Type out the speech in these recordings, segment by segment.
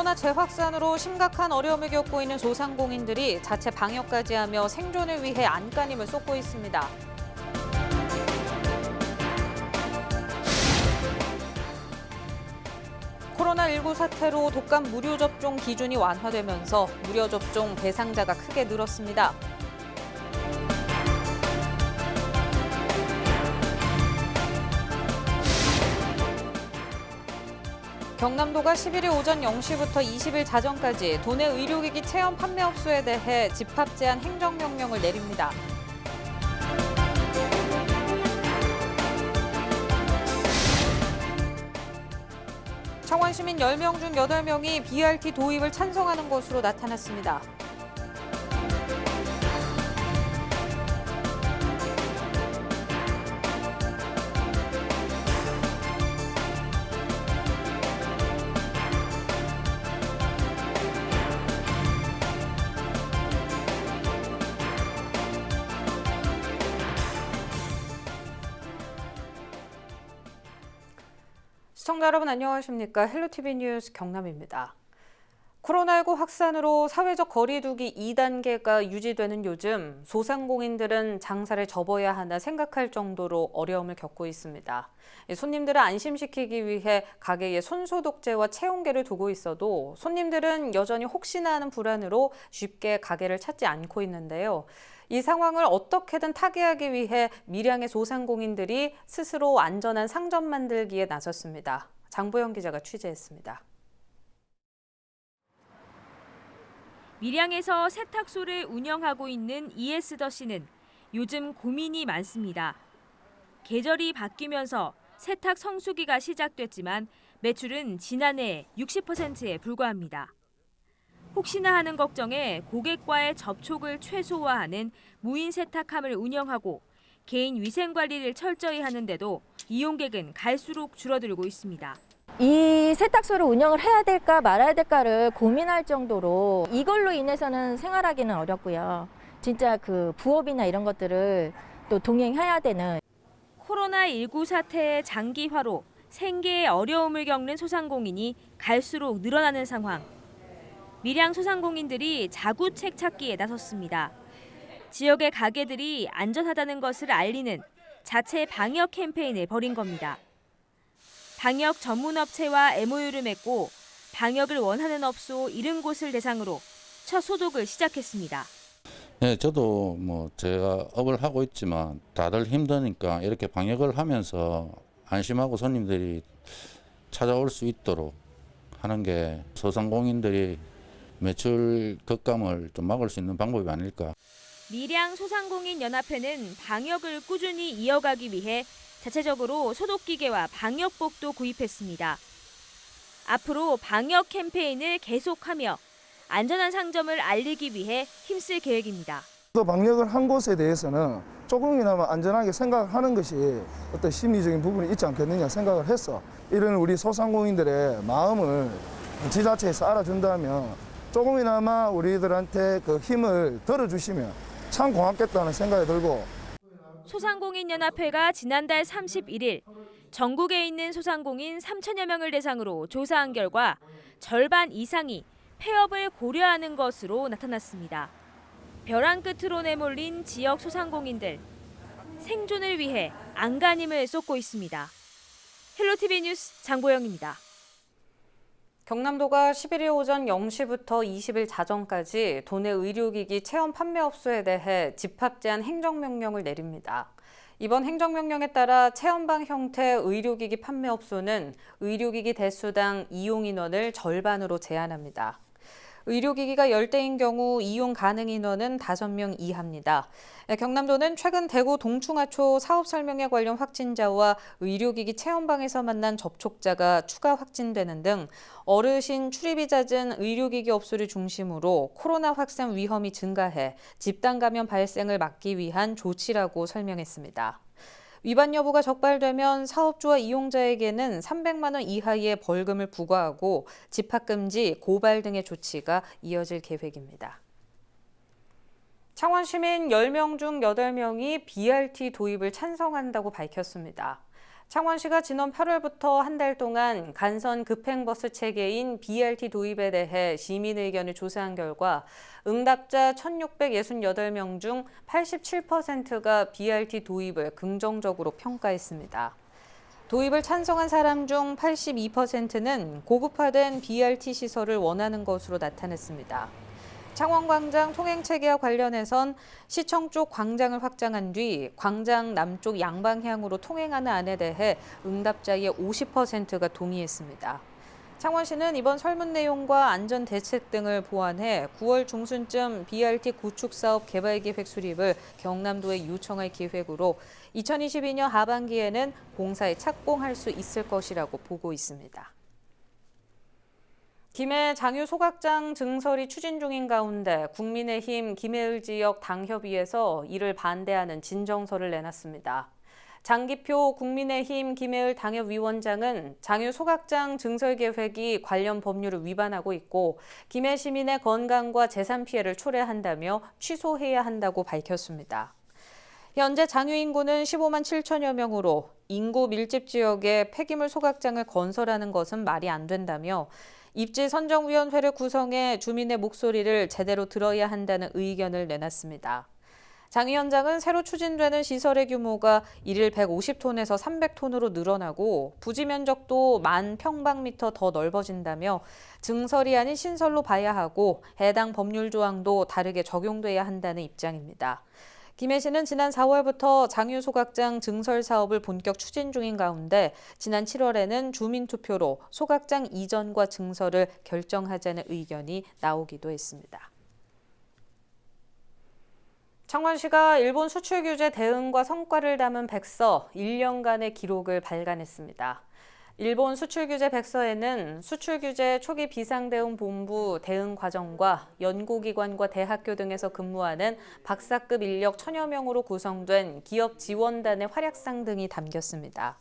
코로나 재확산으로 심각한 어려움을 겪고 있는 소상공인들이 자체 방역까지 하며 생존을 위해 안간힘을 쏟고 있습니다. 코로나19 사태로 독감 무료 접종 기준이 완화되면서 무료 접종 대상자가 크게 늘었습니다. 경남도가 11일 오전 0시부터 20일 자정까지 도내 의료기기 체험 판매업소에 대해 집합 제한 행정명령을 내립니다. 창원 시민 10명 중 8명이 BRT 도입을 찬성하는 것으로 나타났습니다. 시청자 여러분 안녕하십니까? 헬로티비 뉴스 경남입니다. 코로나19 확산으로 사회적 거리 두기 2단계가 유지되는 요즘 소상공인들은 장사를 접어야 하나 생각할 정도로 어려움을 겪고 있습니다. 손님들을 안심시키기 위해 가게에 손소독제와 체온계를 두고 있어도 손님들은 여전히 혹시나 하는 불안으로 쉽게 가게를 찾지 않고 있는데요. 이 상황을 어떻게든 타개하기 위해 밀양의 소상공인들이 스스로 안전한 상점 만들기에 나섰습니다. 장보영 기자가 취재했습니다. 밀양에서 세탁소를 운영하고 있는 이에스더 씨는 요즘 고민이 많습니다. 계절이 바뀌면서 세탁 성수기가 시작됐지만 매출은 지난해 60%에 불과합니다. 혹시나 하는 걱정에 고객과의 접촉을 최소화하는 무인 세탁함을 운영하고 개인 위생 관리를 철저히 하는데도 이용객은 갈수록 줄어들고 있습니다. 이 세탁소를 운영을 해야 될까 말아야 될까를 고민할 정도로 이걸로 인해서는 생활하기는 어렵고요. 진짜 그 부업이나 이런 것들을 또 동행해야 되는. 코로나19 사태의 장기화로 생계에 어려움을 겪는 소상공인이 갈수록 늘어나는 상황. 밀양 소상공인들이 자구책 찾기에 나섰습니다. 지역의 가게들이 안전하다는 것을 알리는 자체 방역 캠페인을 벌인 겁니다. 방역 전문 업체와 MOU를 맺고 방역을 원하는 업소 70곳을 대상으로 첫 소독을 시작했습니다. 네, 저도 제가 업을 하고 있지만 다들 힘드니까 이렇게 방역을 하면서 안심하고 손님들이 찾아올 수 있도록 하는 게 소상공인들이 매출 격감을 좀 막을 수 있는 방법이 아닐까. 밀양 소상공인 연합회는 방역을 꾸준히 이어가기 위해 자체적으로 소독기계와 방역복도 구입했습니다. 앞으로 방역 캠페인을 계속하며 안전한 상점을 알리기 위해 힘쓸 계획입니다. 방역을 한 곳에 대해서는 조금이나마 안전하게 생각하는 것이 어떤 심리적인 부분이 있지 않겠느냐 생각을 해서 이런 우리 소상공인들의 마음을 지자체에서 알아준다면 조금이나마 우리들한테 그 힘을 덜어주시면 참 고맙겠다는 생각이 들고. 소상공인연합회가 지난달 31일 전국에 있는 소상공인 3천여 명을 대상으로 조사한 결과 절반 이상이 폐업을 고려하는 것으로 나타났습니다. 벼랑 끝으로 내몰린 지역 소상공인들. 생존을 위해 안간힘을 쏟고 있습니다. 헬로티비 뉴스 장보영입니다. 경남도가 11일 오전 0시부터 20일 자정까지 도내 의료기기 체험 판매업소에 대해 집합 제한 행정명령을 내립니다. 이번 행정명령에 따라 체험방 형태 의료기기 판매업소는 의료기기 대수당 이용 인원을 절반으로 제한합니다. 의료기기가 10대인 경우 이용 가능 인원은 5명 이하입니다. 경남도는 최근 대구 동충하초 사업 설명회 관련 확진자와 의료기기 체험방에서 만난 접촉자가 추가 확진되는 등 어르신 출입이 잦은 의료기기 업소를 중심으로 코로나 확산 위험이 증가해 집단 감염 발생을 막기 위한 조치라고 설명했습니다. 위반 여부가 적발되면 사업주와 이용자에게는 300만 원 이하의 벌금을 부과하고 집합금지, 고발 등의 조치가 이어질 계획입니다. 창원 시민 10명 중 8명이 BRT 도입을 찬성한다고 밝혔습니다. 창원시가 지난 8월부터 한 달 동안 간선 급행버스 체계인 BRT 도입에 대해 시민 의견을 조사한 결과 응답자 1,668명 중 87%가 BRT 도입을 긍정적으로 평가했습니다. 도입을 찬성한 사람 중 82%는 고급화된 BRT 시설을 원하는 것으로 나타났습니다. 창원광장 통행체계와 관련해선 시청 쪽 광장을 확장한 뒤 광장 남쪽 양방향으로 통행하는 안에 대해 응답자의 50%가 동의했습니다. 창원시는 이번 설문 내용과 안전 대책 등을 보완해 9월 중순쯤 BRT 구축 사업 개발 계획 수립을 경남도에 요청할 계획으로 2022년 하반기에는 공사에 착공할 수 있을 것이라고 보고 있습니다. 김해 장유 소각장 증설이 추진 중인 가운데 국민의힘 김해을 지역 당협위에서 이를 반대하는 진정서를 내놨습니다. 장기표 국민의힘 김해을 당협위원장은 장유 소각장 증설 계획이 관련 법률을 위반하고 있고 김해 시민의 건강과 재산 피해를 초래한다며 취소해야 한다고 밝혔습니다. 현재 장유 인구는 15만 7천여 명으로 인구 밀집 지역에 폐기물 소각장을 건설하는 것은 말이 안 된다며 입지선정위원회를 구성해 주민의 목소리를 제대로 들어야 한다는 의견을 내놨습니다. 장 위원장은 새로 추진되는 시설의 규모가 일일 150톤에서 300톤으로 늘어나고 부지 면적도 10,000평방미터 더 넓어진다며 증설이 아닌 신설로 봐야 하고 해당 법률 조항도 다르게 적용돼야 한다는 입장입니다. 김해시는 지난 4월부터 장유 소각장 증설 사업을 본격 추진 중인 가운데 지난 7월에는 주민투표로 소각장 이전과 증설을 결정하자는 의견이 나오기도 했습니다. 창원시가 일본 수출 규제 대응과 성과를 담은 백서 1년간의 기록을 발간했습니다. 일본 수출 규제 백서에는 수출 규제 초기 비상대응본부 대응 과정과 연구기관과 대학교 등에서 근무하는 박사급 인력 1,000여 명으로 구성된 기업 지원단의 활약상 등이 담겼습니다.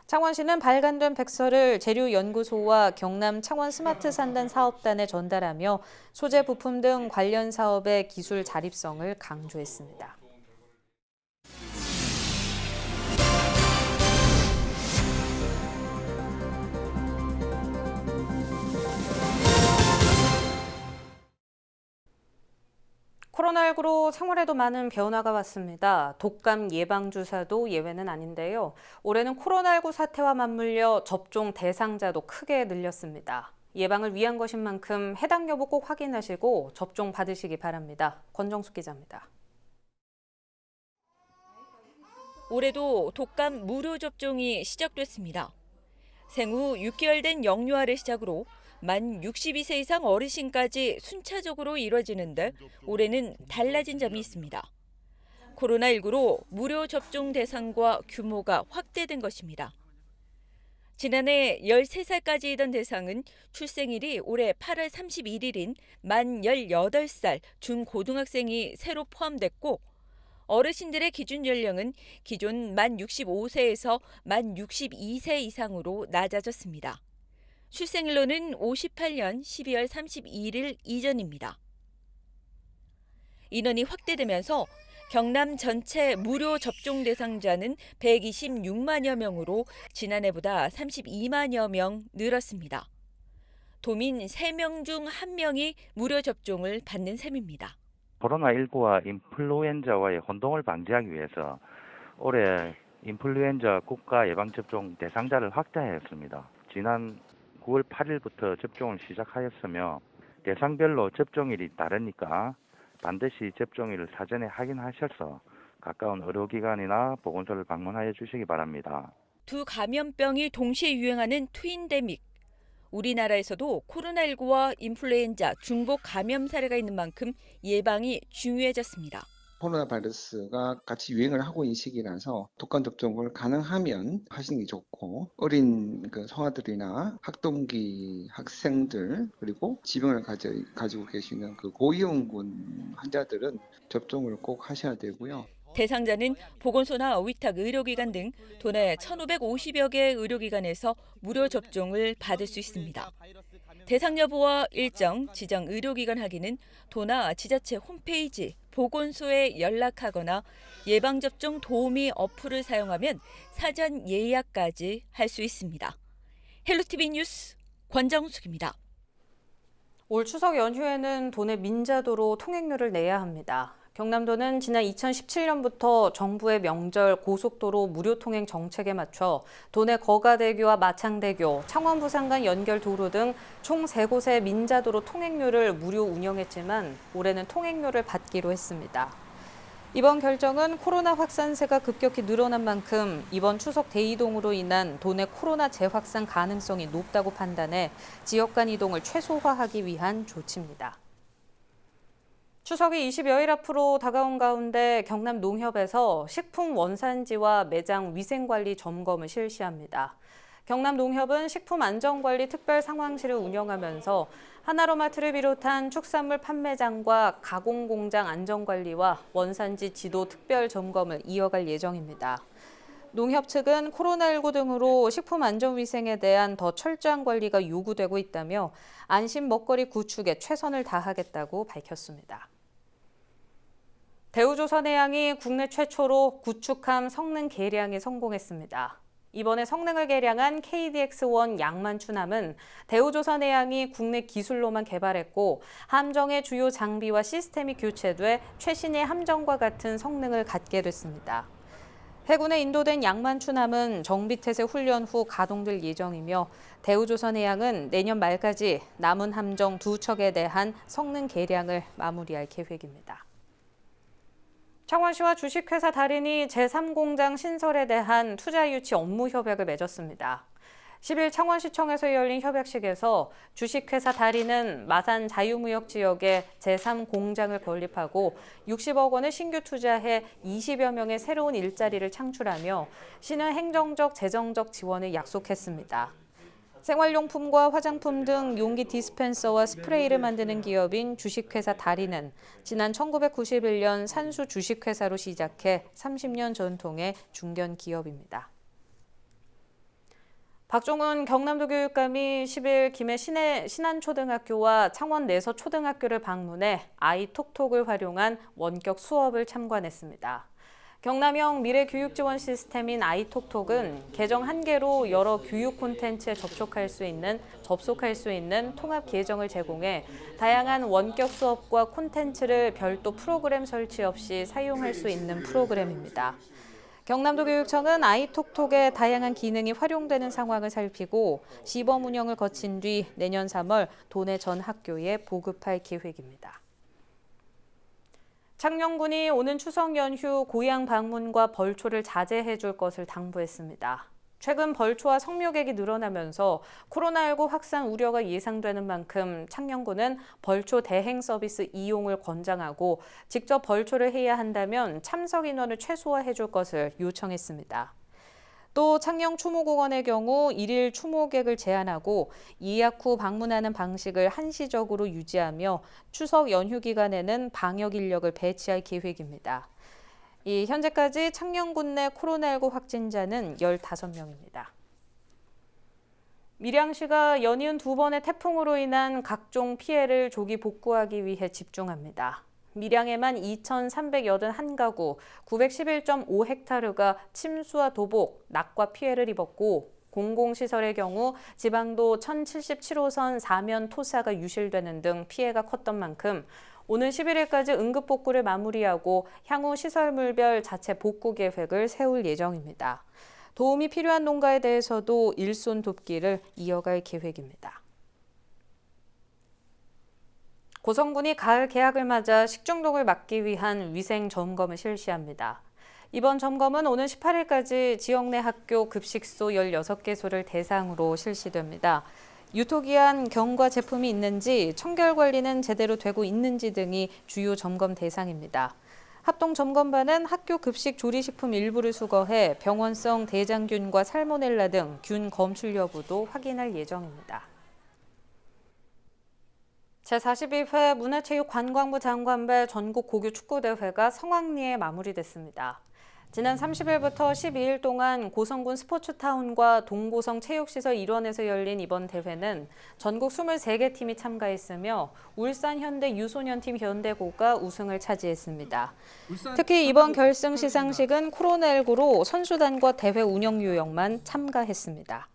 창원시는 발간된 백서를 재료연구소와 경남 창원 스마트 산단 사업단에 전달하며 소재 부품 등 관련 사업의 기술 자립성을 강조했습니다. 코로나19로 생활에도 많은 변화가 왔습니다. 독감 예방 주사도 예외는 아닌데요. 올해는 코로나19 사태와 맞물려 접종 대상자도 크게 늘렸습니다. 예방을 위한 것인 만큼 해당 여부 꼭 확인하시고 접종 받으시기 바랍니다. 권정숙 기자입니다. 올해도 독감 무료 접종이 시작됐습니다. 생후 6개월 된 영유아를 시작으로 만 62세 이상 어르신까지 순차적으로 이뤄지는데 올해는 달라진 점이 있습니다. 코로나19로 무료 접종 대상과 규모가 확대된 것입니다. 지난해 13살까지이던 대상은 출생일이 올해 8월 31일인 만 18살 중고등학생이 새로 포함됐고 어르신들의 기준 연령은 기존 만 65세에서 만 62세 이상으로 낮아졌습니다. 출생일로는 58년 12월 31일 이전입니다. 인원이 확대되면서 경남 전체 무료 접종 대상자는 126만여 명으로 지난해보다 32만여 명 늘었습니다. 도민 3명 중 1명이 무료 접종을 받는 셈입니다. 코로나19와 인플루엔자와의 혼동을 방지하기 위해서 올해 인플루엔자 국가 예방접종 대상자를 확대하였습니다. 지난 9월 8일부터 접종을 시작하였으며 대상별로 접종일이 다르니까 반드시 접종일을 사전에 확인하셔서 가까운 의료기관이나 보건소를 방문하여 주시기 바랍니다. 두 감염병이 동시에 유행하는 트윈데믹. 우리나라에서도 코로나19와 인플루엔자 중복 감염 사례가 있는 만큼 예방이 중요해졌습니다. 코로나 바이러스가 같이 유행을 하고 있는 시기라서 독감 접종을 가능하면 하시는 게 좋고 어린 성아들이나 학동기 학생들 그리고 지병을 가지고 계시는 고위험군 환자들은 접종을 꼭 하셔야 되고요. 대상자는 보건소나 위탁 의료기관 등 도내 1,550여 개의 의료기관에서 무료 접종을 받을 수 있습니다. 대상 여부와 일정, 지정 의료기관 확인은 도나 지자체 홈페이지, 보건소에 연락하거나 예방접종 도우미 어플을 사용하면 사전 예약까지 할 수 있습니다. 헬로티비 뉴스 권정숙입니다. 올 추석 연휴에는 도내 민자도로 통행료를 내야 합니다. 경남도는 지난 2017년부터 정부의 명절 고속도로 무료 통행 정책에 맞춰 도내 거가대교와 마창대교, 창원 부산 연결 도로 등 총 3곳의 민자도로 통행료를 무료 운영했지만 올해는 통행료를 받기로 했습니다. 이번 결정은 코로나 확산세가 급격히 늘어난 만큼 이번 추석 대이동으로 인한 도내 코로나 재확산 가능성이 높다고 판단해 지역 간 이동을 최소화하기 위한 조치입니다. 추석이 20여일 앞으로 다가온 가운데 경남 농협에서 식품 원산지와 매장 위생관리 점검을 실시합니다. 경남 농협은 식품안전관리 특별상황실을 운영하면서 하나로마트를 비롯한 축산물 판매장과 가공공장 안전관리와 원산지 지도 특별 점검을 이어갈 예정입니다. 농협 측은 코로나19 등으로 식품 안전위생에 대한 더 철저한 관리가 요구되고 있다며 안심 먹거리 구축에 최선을 다하겠다고 밝혔습니다. 대우조선해양이 국내 최초로 구축함 성능 개량에 성공했습니다. 이번에 성능을 개량한 KDX-1 양만춘함은 대우조선해양이 국내 기술로만 개발했고 함정의 주요 장비와 시스템이 교체돼 최신의 함정과 같은 성능을 갖게 됐습니다. 해군에 인도된 양만춘함은 정비태세 훈련 후 가동될 예정이며 대우조선해양은 내년 말까지 남은 함정 2척에 대한 성능 개량을 마무리할 계획입니다. 창원시와 주식회사 다린이 제3공장 신설에 대한 투자 유치 업무 협약을 맺었습니다. 10일 창원시청에서 열린 협약식에서 주식회사 다린은 마산 자유무역 지역에 제3공장을 건립하고 60억 원을 신규 투자해 20여 명의 새로운 일자리를 창출하며 시는 행정적, 재정적 지원을 약속했습니다. 생활용품과 화장품 등 용기 디스펜서와 스프레이를 만드는 기업인 주식회사 다리는 지난 1991년 산수 주식회사로 시작해 30년 전통의 중견 기업입니다. 박종훈 경남도 교육감이 10일 김해 신안초등학교와 창원 내서초등학교를 방문해 아이톡톡을 활용한 원격 수업을 참관했습니다. 경남형 미래교육지원 시스템인 아이톡톡은 계정 한 개로 여러 교육 콘텐츠에 접속할 수 있는 통합 계정을 제공해 다양한 원격 수업과 콘텐츠를 별도 프로그램 설치 없이 사용할 수 있는 프로그램입니다. 경남도 교육청은 아이톡톡의 다양한 기능이 활용되는 상황을 살피고 시범 운영을 거친 뒤 내년 3월 도내 전 학교에 보급할 계획입니다. 창녕군이 오는 추석 연휴 고향 방문과 벌초를 자제해 줄 것을 당부했습니다. 최근 벌초와 성묘객이 늘어나면서 코로나19 확산 우려가 예상되는 만큼 창녕군은 벌초 대행 서비스 이용을 권장하고 직접 벌초를 해야 한다면 참석 인원을 최소화해 줄 것을 요청했습니다. 또 창녕 추모공원의 경우 1일 추모객을 제한하고 예약 후 방문하는 방식을 한시적으로 유지하며 추석 연휴 기간에는 방역 인력을 배치할 계획입니다. 현재까지 창녕군 내 코로나19 확진자는 15명입니다. 밀양시가 연이은 2번의 태풍으로 인한 각종 피해를 조기 복구하기 위해 집중합니다. 밀양에만 2,381가구 911.5헥타르가 침수와 도복, 낙과 피해를 입었고 공공시설의 경우 지방도 1,077호선 사면 토사가 유실되는 등 피해가 컸던 만큼 오는 11일까지 응급복구를 마무리하고 향후 시설물별 자체 복구 계획을 세울 예정입니다. 도움이 필요한 농가에 대해서도 일손 돕기를 이어갈 계획입니다. 고성군이 가을 개학을 맞아 식중독을 막기 위한 위생 점검을 실시합니다. 이번 점검은 오는 18일까지 지역 내 학교 급식소 16개소를 대상으로 실시됩니다. 유통기한 경과 제품이 있는지, 청결 관리는 제대로 되고 있는지 등이 주요 점검 대상입니다. 합동점검반은 학교 급식 조리식품 일부를 수거해 병원성 대장균과 살모넬라 등 균 검출 여부도 확인할 예정입니다. 제42회 문화체육관광부 장관배 전국 고교 축구대회가 성황리에 마무리됐습니다. 지난 30일부터 12일 동안 고성군 스포츠타운과 동고성 체육시설 일원에서 열린 이번 대회는 전국 23개 팀이 참가했으며 울산현대 유소년팀 현대고가 우승을 차지했습니다. 특히 이번 결승 시상식은 코로나19로 선수단과 대회 운영 요령만 참가했습니다.